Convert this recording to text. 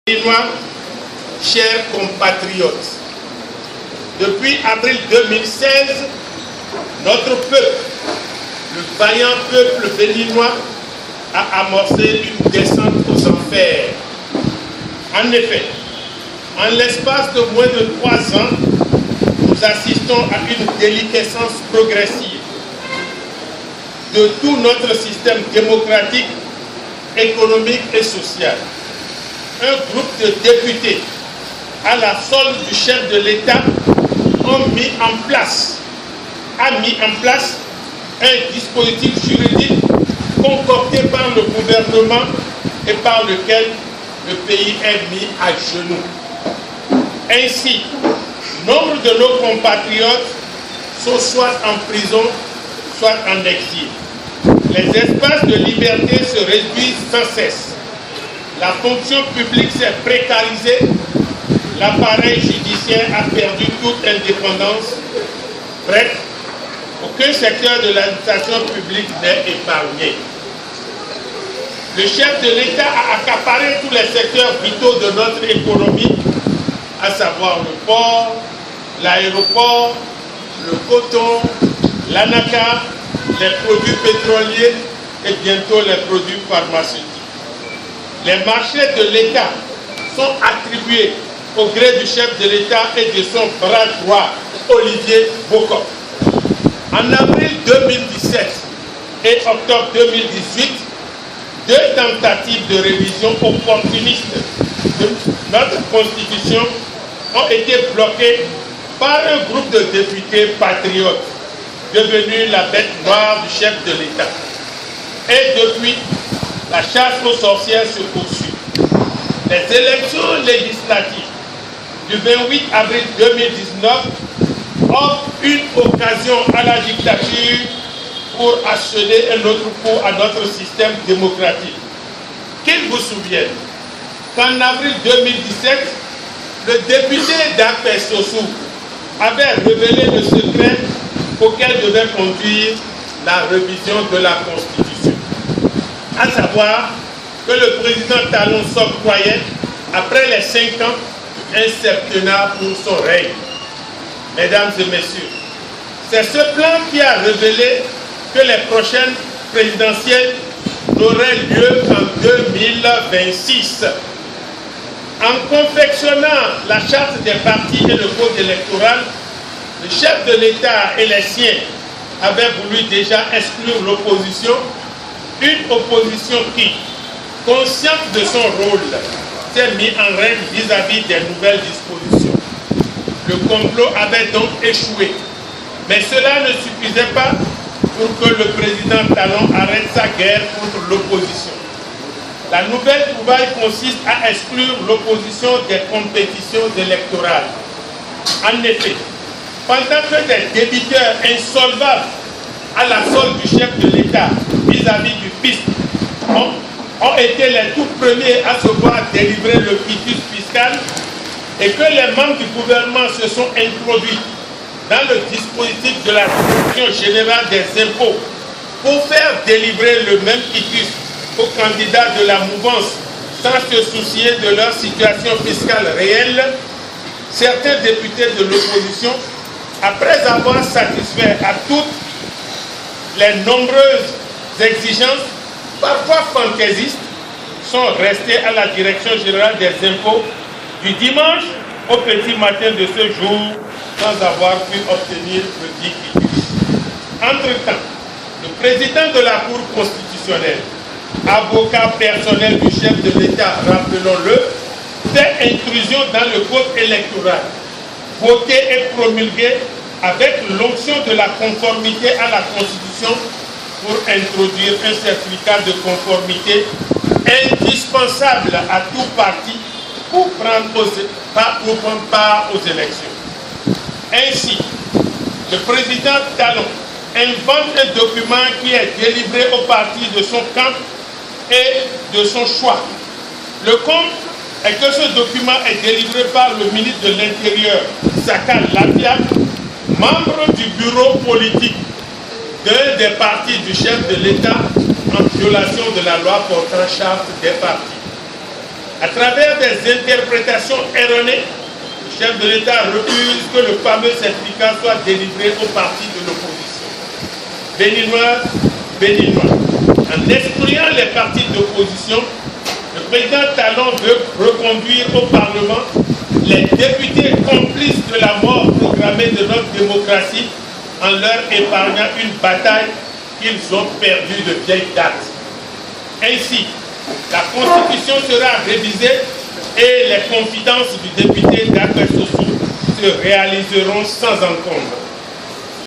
Béninois, chers compatriotes, depuis avril 2016, notre peuple, le vaillant peuple béninois, a amorcé une descente aux enfers. En effet, en l'espace de moins de 3 ans, nous assistons à une déliquescence progressive de tout notre système démocratique, économique et social. Un groupe de députés, à la solde du chef de l'État, a mis en place un dispositif juridique concocté par le gouvernement et par lequel le pays est mis à genoux. Ainsi, nombre de nos compatriotes sont soit en prison, soit en exil. Les espaces de liberté se réduisent sans cesse. La fonction publique s'est précarisée, l'appareil judiciaire a perdu toute indépendance. Bref, aucun secteur de l'administration publique n'est épargné. Le chef de l'État a accaparé tous les secteurs vitaux de notre économie, à savoir le port, l'aéroport, le coton, l'anacarde, les produits pétroliers et bientôt les produits pharmaceutiques. Les marchés de l'État sont attribués au gré du chef de l'État et de son bras droit, Olivier Bokok. En avril 2017 et octobre 2018, 2 tentatives de révision opportuniste de notre Constitution ont été bloquées par un groupe de députés patriotes, devenu la bête noire du chef de l'État. Et depuis, la chasse aux sorcières se poursuit. Les élections législatives du 28 avril 2019 offrent une occasion à la dictature pour acheter un autre coup à notre système démocratique. Qu'il vous souvienne qu'en avril 2017, le député d'Apé Sossou avait révélé le secret auquel devait conduire la révision de la Constitution. À savoir que le président Talon s'octroyait, après les 5 ans, un septennat pour son règne. Mesdames et messieurs, c'est ce plan qui a révélé que les prochaines présidentielles n'auraient lieu qu'en 2026. En confectionnant la charte des partis et le code électoral, le chef de l'État et les siens avaient voulu déjà exclure l'opposition, une opposition qui, consciente de son rôle, s'est mise en règle vis-à-vis des nouvelles dispositions. Le complot avait donc échoué, mais cela ne suffisait pas pour que le président Talon arrête sa guerre contre l'opposition. La nouvelle trouvaille consiste à exclure l'opposition des compétitions électorales. En effet, pendant que des débiteurs insolvables à la solde du chef de l'État vis-à-vis du fisc ont été les tout premiers à se voir délivrer le quitus fiscal et que les membres du gouvernement se sont introduits dans le dispositif de la Direction générale des impôts pour faire délivrer le même quitus aux candidats de la mouvance sans se soucier de leur situation fiscale réelle, certains députés de l'opposition, après avoir satisfait à toutes les nombreuses exigences, parfois fantaisistes, sont restés à la Direction générale des impôts du dimanche au petit matin de ce jour sans avoir pu obtenir le dit quitus. Entre-temps, le président de la Cour constitutionnelle, avocat personnel du chef de l'État, rappelons-le, fait intrusion dans le code électoral, voté et promulgué avec l'onction de la conformité à la Constitution pour introduire un certificat de conformité indispensable à tout parti pour prendre part aux élections. Ainsi, le président Talon invente un document qui est délivré au parti de son camp et de son choix. Le compte est que ce document est délivré par le ministre de l'Intérieur, Sakal Lafiak, membre du bureau politique d'un des partis du chef de l'État en violation de la loi portant charte des partis. À travers des interprétations erronées, le chef de l'État refuse que le fameux certificat soit délivré aux partis de l'opposition. Béninois, Béninois, en excluant les partis d'opposition, le président Talon veut reconduire au Parlement les députés complices de la mort programmée de notre démocratie en leur épargnant une bataille qu'ils ont perdue de vieille date. Ainsi, la Constitution sera révisée et les confidences du député d'affaires sociaux se réaliseront sans encombre.